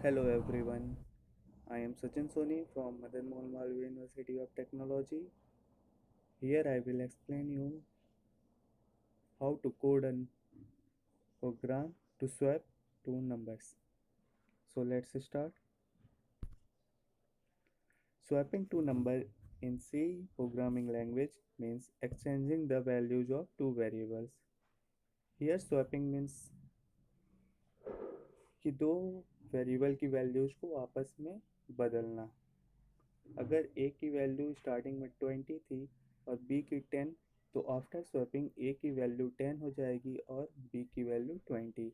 Hello everyone, I am Sachin Soni from Madan Mohan Malviya University of Technology. Here I will explain you how to code a program to swap two numbers. So let's start. Swapping two numbers in C programming language means exchanging the values of two variables. Here swapping means कि दो variable की values को आपस में बदलना। अगर ए की value starting में 20 थी और बी की 10, तो आफ्टर स्वैपिंग ए की वैल्यू 10 हो जाएगी और बी की value 20।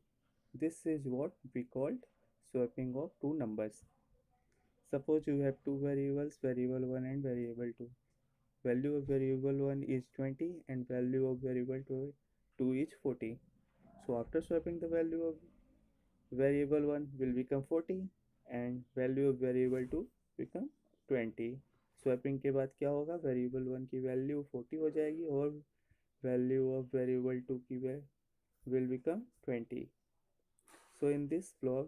This is what we called swapping of two numbers. Suppose you have two variables, variable 1 and variable 2। Value of variable 1 is 20 and value of variable 2 is 40. So after swapping, the value of variable 1 will become 40 and value of variable 2 become 20। Swapping के बाद क्या होगा, variable 1 की value 40 हो जाएगी और value of variable 2 की will become 20। So in this blog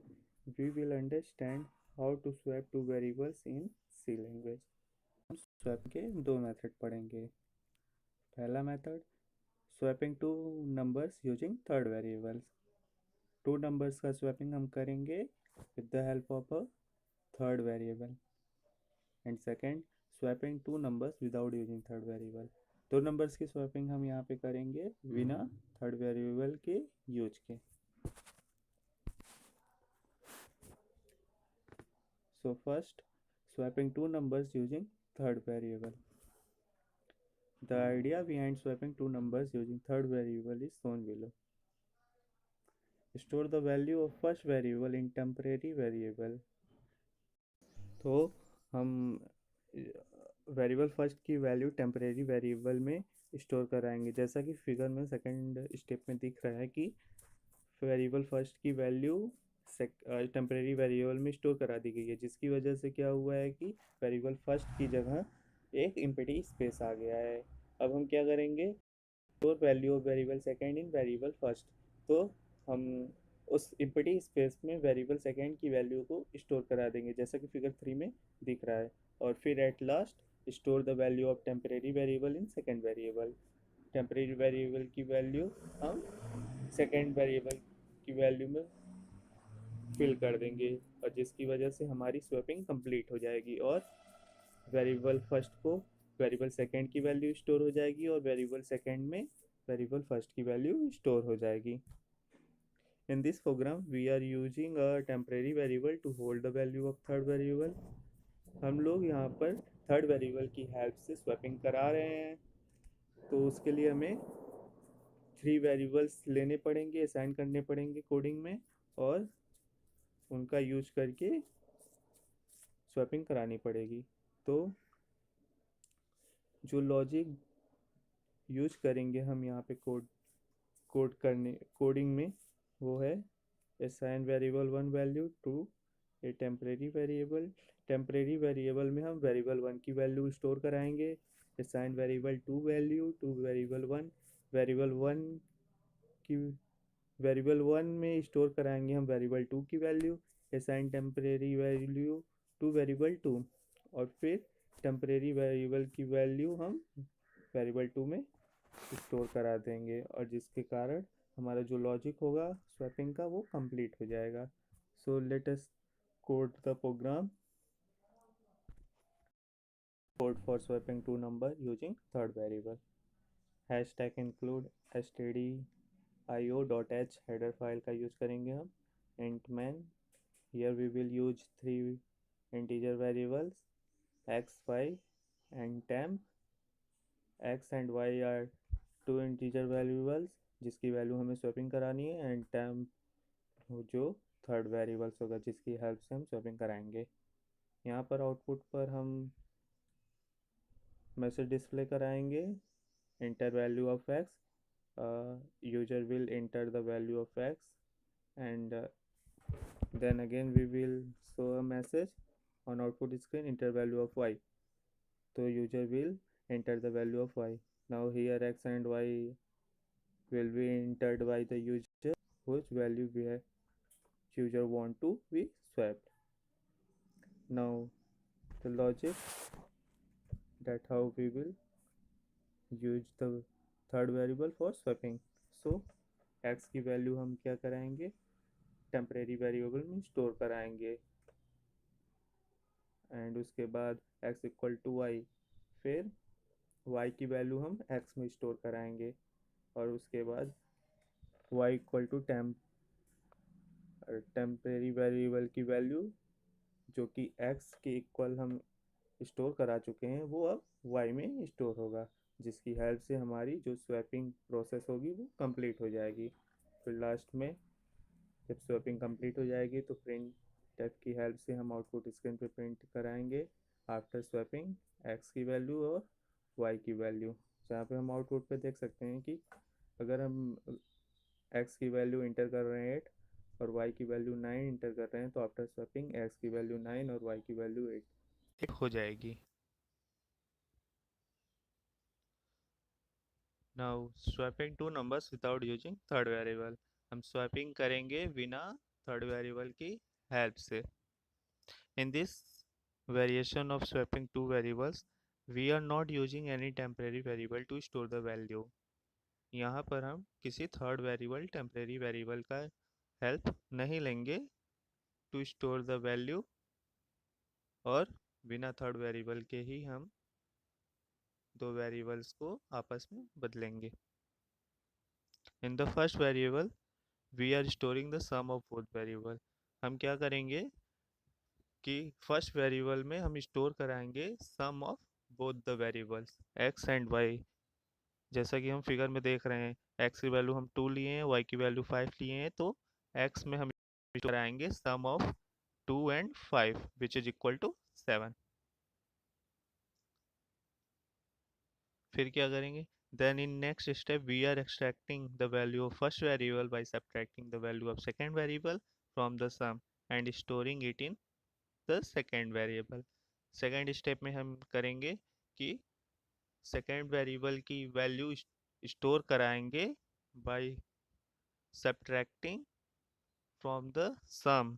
we will understand how to swap two variables in C language। हम स्वैप के दो मेथड पढ़ेंगे। पहला method, swapping two numbers using third variable. Two numbers का swapping हम करेंगे with the help of a third variable. And second, swapping two numbers without using third variable. दो numbers की स्वैपिंग हम यहाँ पे करेंगे बिना थर्ड वेरिएबल के यूज के। So first, swapping two numbers using third variable. The idea behind swapping two numbers using third variable is shown below. Store the value of first variable in temporary variable. तो हम variable first की value temporary variable में store कराएंगे, जैसा कि figure में second step में दिख रहा है कि वेरिएबल फर्स्ट की वैल्यू टेम्परेरी वेरिएबल में स्टोर करा दी गई है, जिसकी वजह से क्या हुआ है कि वेरिएबल फर्स्ट की जगह एक एम्प्टी स्पेस आ गया है। अब हम क्या करेंगे, store value of variable second in variable first. तो हम उस एम्प्टी स्पेस में वेरिएबल सेकंड की वैल्यू को स्टोर करा देंगे, जैसा कि फिगर 3 में दिख रहा है। और फिर at last store the value of temporary variable in second variable. Temporary variable की वैल्यू हम सेकंड वेरिएबल की वैल्यू में फिल कर देंगे, और जिसकी वजह से हमारी स्वैपिंग कंप्लीट हो जाएगी और वेरिएबल फर्स्ट को वेरिएबल सेकंड की वैल्यू स्टोर हो जाएगी और वेरिएबल सेकंड में वेरिएबल फर्स्ट की वैल्यू स्टोर हो जाएगी। In this program we are using a temporary variable to hold the value of third variable। हम लोग यहाँ पर थर्ड वेरिएबल की हेल्प से स्वैपिंग करा रहे हैं, तो उसके लिए हमें थ्री वेरिएबल्स लेने पड़ेंगे, असाइन करने पड़ेंगे कोडिंग में, और उनका यूज करके स्वैपिंग करानी पड़ेगी। तो जो लॉजिक यूज करेंगे हम यहाँ पे कोडिंग में, वो है assign variable 1 value to a temporary variable. Temporary variable में हम वेरिएबल 1 की वैल्यू स्टोर कराएंगे। Assign variable 2 value to variable 1। Variable 1 की वेरिएबल 1 में स्टोर कराएंगे हम वेरिएबल 2 की value. Assign temporary value to variable 2, और फिर टेम्परेरी वेरिएबल की वैल्यू हम वेरिएबल 2 में स्टोर करा देंगे, और जिसके कारण हमारा जो लॉजिक होगा स्वैपिंग का वो कंप्लीट हो जाएगा। So let us code the program. Code for swapping two number using third variable. Hashtag include stdio.h header file का यूज करेंगे हम। Int main, here we will use three integer variables x, y and temp। x and y are two integer variables जिसकी value हमें swapping करानी है, and temp जो third variables होगा जिसकी हेल्प से हम स्वैपिंग कराएंगे। यहाँ पर आउटपुट पर हम मैसेज डिस्प्ले कराएंगे, inter value of x। User will enter the value of x and then again we will show a message on output screen, enter value of y। So user will enter the value of y। Now here x and y will be entered by the user whose value we have user want to be swapped। logic, that how we will use the third variable for swapping. So x की value हम क्या कराएंगे, temporary variable में store कराएंगे, and उसके बाद x equal to y, फिर y की वैल्यू हम x में स्टोर कराएंगे, और उसके बाद y equal to temporary variable की वैल्यू जो कि x के इक्वल हम स्टोर करा चुके हैं वो अब y में स्टोर होगा, जिसकी हेल्प से हमारी जो स्वैपिंग प्रोसेस होगी वो कंप्लीट हो जाएगी। फिर लास्ट में जब स्वैपिंग कंप्लीट हो जाएगी तो प्रिंट टैब की हेल्प से हम आउटपुट स्क्रीन पे प्रिंट कराएंगे आफ्टर स्वैपिंग x की वैल्यू और y की वैल्यू, जहाँ पे हम आउटपुट पे देख सकते हैं कि अगर हम x की वैल्यू इंटर कर रहे हैं 8 और y की वैल्यू 9 इंटर कर रहे हैं तो आफ्टर स्वैपिंग x की वैल्यू 9 और y की वैल्यू 8 हो जाएगी। Now swapping two numbers without using third variable, हम स्वैपिंग करेंगे बिना थर्ड वेरिएबल की हेल्प से। In this variation of swapping two variables, we are not using any temporary variable to store the value। यहाँ पर हम किसी थर्ड वेरिएबल टेम्परेरी वेरिएबल का हेल्प नहीं लेंगे टू स्टोर द वैल्यू, और बिना थर्ड वेरिएबल के ही हम दो वेरिएबल्स को आपस में बदलेंगे। In the first variable we are storing the sum of both variable, हम क्या करेंगे कि फर्स्ट वेरिएबल में हम स्टोर कराएंगे sum of both the variables x and y। जैसा कि हम फिगर में देख रहे हैं, x की वैल्यू हम 2 लिए हैं, y की वैल्यू 5 लिए हैं, तो x में हम स्टोर कराएंगे sum of 2 and 5 which is equal to 7। फिर क्या करेंगे, then in next step we are extracting the value of first variable by subtracting the value of second variable from the sum and storing it in the second variable. Second step में हम करेंगे कि second variable की value store कराएंगे by subtracting from the sum,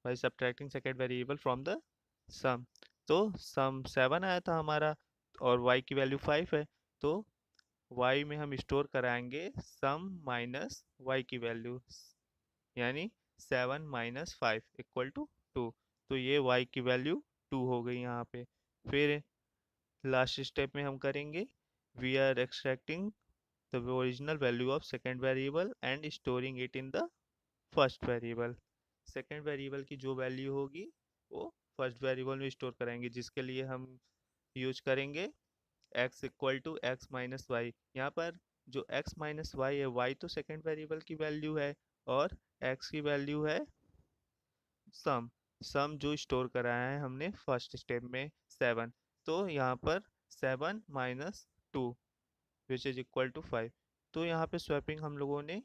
by subtracting second variable from the सम। तो सम 7 आया था हमारा और y की वैल्यू 5 है, तो y में हम स्टोर कराएंगे सम माइनस y की वैल्यू, यानी 7 माइनस 5 इक्वल टू 2। तो ये y की वैल्यू 2 हो गई यहाँ पे। फिर लास्ट स्टेप में हम करेंगे we are extracting the original value of second variable and storing it in the first variable. Second variable की जो वैल्यू होगी वो फर्स्ट वेरिएबल में स्टोर कराएंगे, जिसके लिए हम यूज करेंगे x equal to x minus y. यहाँ पर जो x माइनस वाई है, y तो सेकेंड वेरिएबल की वैल्यू है और x की वैल्यू है सम, सम जो स्टोर कराया है हमने फर्स्ट स्टेप में 7। तो यहाँ पर 7 minus 2 which is equal to 5। तो यहाँ पे स्वैपिंग हम लोगों ने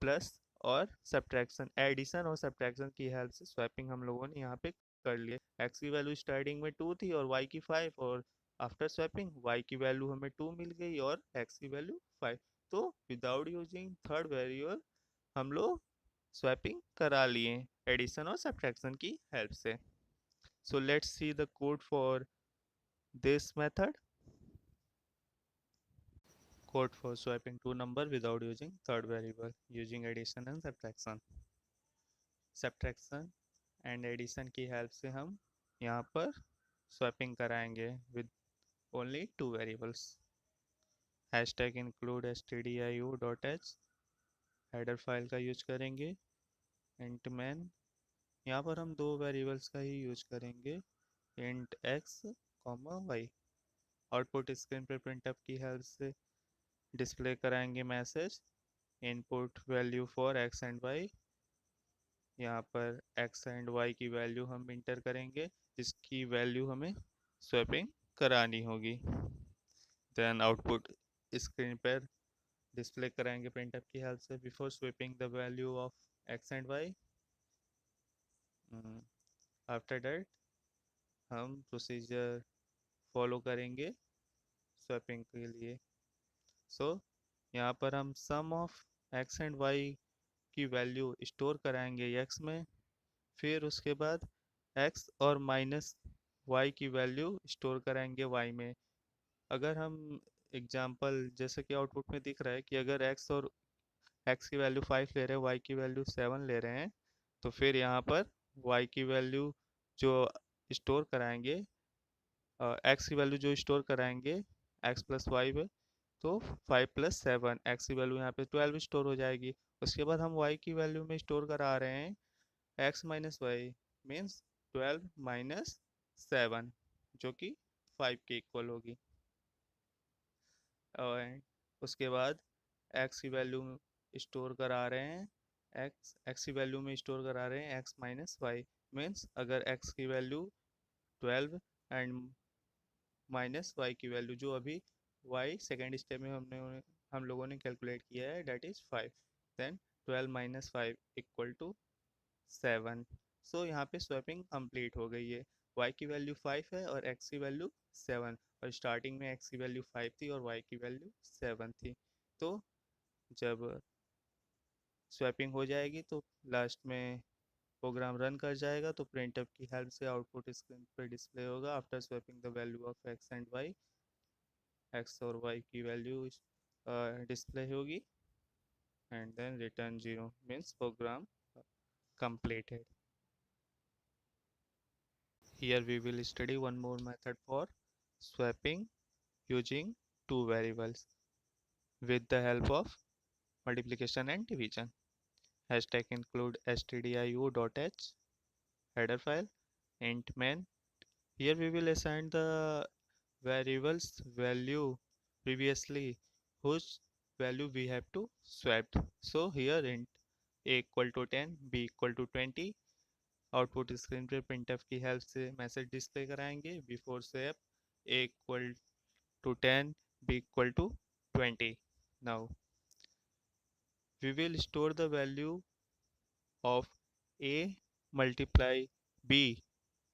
प्लस और सब्ट्रैक्शन, एडिशन और सब्ट्रैक्शन की हेल्प से स्वैपिंग हम लोगों ने यहाँ पे कर लिया। x की वैल्यू स्टार्टिंग में 2 थी और y की 5, और आफ्टर स्वैपिंग y की वैल्यू हमें 2 मिल गई और x की वैल्यू 5। तो विदाउट यूजिंग थर्ड वेरिएबल हम लोग स्वैपिंग करा लिए एडिशन और सब्ट्रैक्शन की हेल्प से। So let's see the code for this method. Code for swapping two number without using third variable using addition and subtraction। Subtraction and addition की help से हम यहाँ पर स्वैपिंग कराएंगे with only two variables. Hashtag include stdio.h header file का use करेंगे। Int main, यहाँ पर हम दो वेरिएबल्स का ही यूज करेंगे, int x comma y। Output screen पर प्रिंटअप की हेल्प से डिस्प्ले कराएंगे message input value for x and y। यहाँ पर x एंड y की वैल्यू हम इंटर करेंगे जिसकी वैल्यू हमें स्वैपिंग करानी होगी। देन आउटपुट स्क्रीन पर डिस्प्ले कराएंगे प्रिंटअप की हेल्प से before swapping the value of x and y। After that हम प्रोसीजर फॉलो करेंगे स्वैपिंग के लिए। सो यहाँ पर हम सम ऑफ x एंड y की वैल्यू स्टोर कराएंगे x में, फिर उसके बाद x और माइनस y की वैल्यू स्टोर कराएंगे y में। अगर हम एग्जांपल जैसे कि आउटपुट में दिख रहा है कि अगर x की वैल्यू 5 ले रहे हैं, y की वैल्यू 7 ले रहे हैं, तो फिर यहाँ पर y की वैल्यू जो स्टोर कराएंगे, x की वैल्यू जो स्टोर कराएंगे x प्लस वाई में, तो 5 + 7 x की वैल्यू यहाँ पे 12 स्टोर हो जाएगी। उसके बाद हम y की वैल्यू में स्टोर करा रहे हैं x माइनस वाई, मीन्स 12 - 7, जो कि 5 के इक्वल होगी। और उसके बाद x की वैल्यू स्टोर करा रहे हैं, x की वैल्यू में स्टोर करा रहे हैं x माइनस वाई, मीन्स अगर x की वैल्यू 12 एंड माइनस वाई की वैल्यू जो अभी y सेकेंड स्टेप में हम लोगों ने कैलकुलेट किया है, that is 5, then 12 - 5 equal to 7। So यहाँ पे स्वैपिंग कंप्लीट हो गई है। y की वैल्यू 5 है और x की वैल्यू 7, और स्टार्टिंग में x की वैल्यू 5 थी और y की वैल्यू 7 थी। तो जब स्वैपिंग हो जाएगी तो लास्ट में प्रोग्राम रन कर जाएगा, तो प्रिंटफ की हेल्प से आउटपुट स्क्रीन पर डिस्प्ले होगा। After swapping the value of x and y, x और y की वैल्यू डिस्प्ले होगी, and then return 0 means program completed. Here we will study one more method for swapping using two variables with the help of multiplication and division. Hashtag include stdio.h header file int main. Here we will assign the variables value previously whose value we have to swap. So here int a equal to 10, b equal to 20, output screen पे printf की help से message display कराएंगे before swap a equal to 10, b equal to 20। Now we will store the value of a multiply b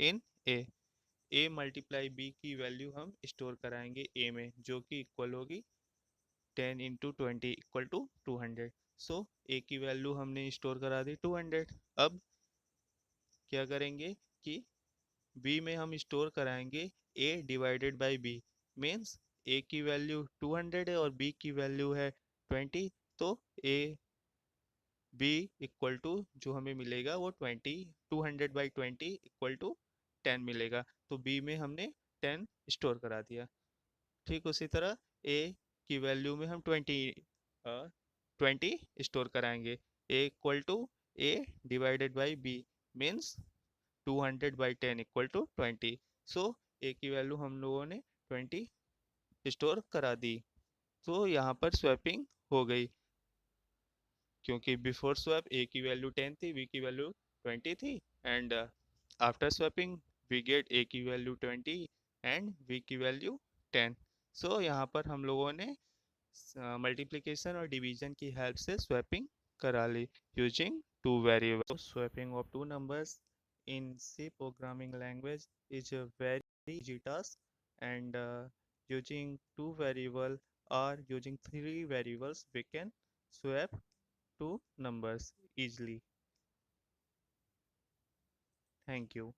in a multiply b की value हम store कराएंगे a में, जो कि इक्वल होगी 10 into 20 equal to 200। So a की value हमने store करा दी 200। अब क्या करेंगे कि b में हम स्टोर कराएंगे a divided by b, means a की वैल्यू 200 है और b की वैल्यू है 20, तो a b इक्वल टू जो हमें मिलेगा वो 200/20 इक्वल टू 10 मिलेगा। तो b में हमने 10 स्टोर करा दिया। ठीक उसी तरह a की वैल्यू में हम 20 स्टोर कराएंगे, a equal to a divided by b, means 200/10 equal to 20। So a की वैल्यू हम लोगों ने 20 स्टोर करा दी। तो यहाँ पर स्वैपिंग हो गई, क्योंकि बिफोर स्वैप ए की वैल्यू 10 थी, बी की वैल्यू 20 थी, and after swapping we get a की वैल्यू 20 एंड बी की वैल्यू 10। सो यहाँ पर हम लोगों ने मल्टीप्लिकेशन और डिवीजन की हेल्प से स्वैपिंग करा ली using two variable. Swapping of two numbers in C programming language is a very easy task, and using two variable or using three variables we can swap two numbers easily. Thank you.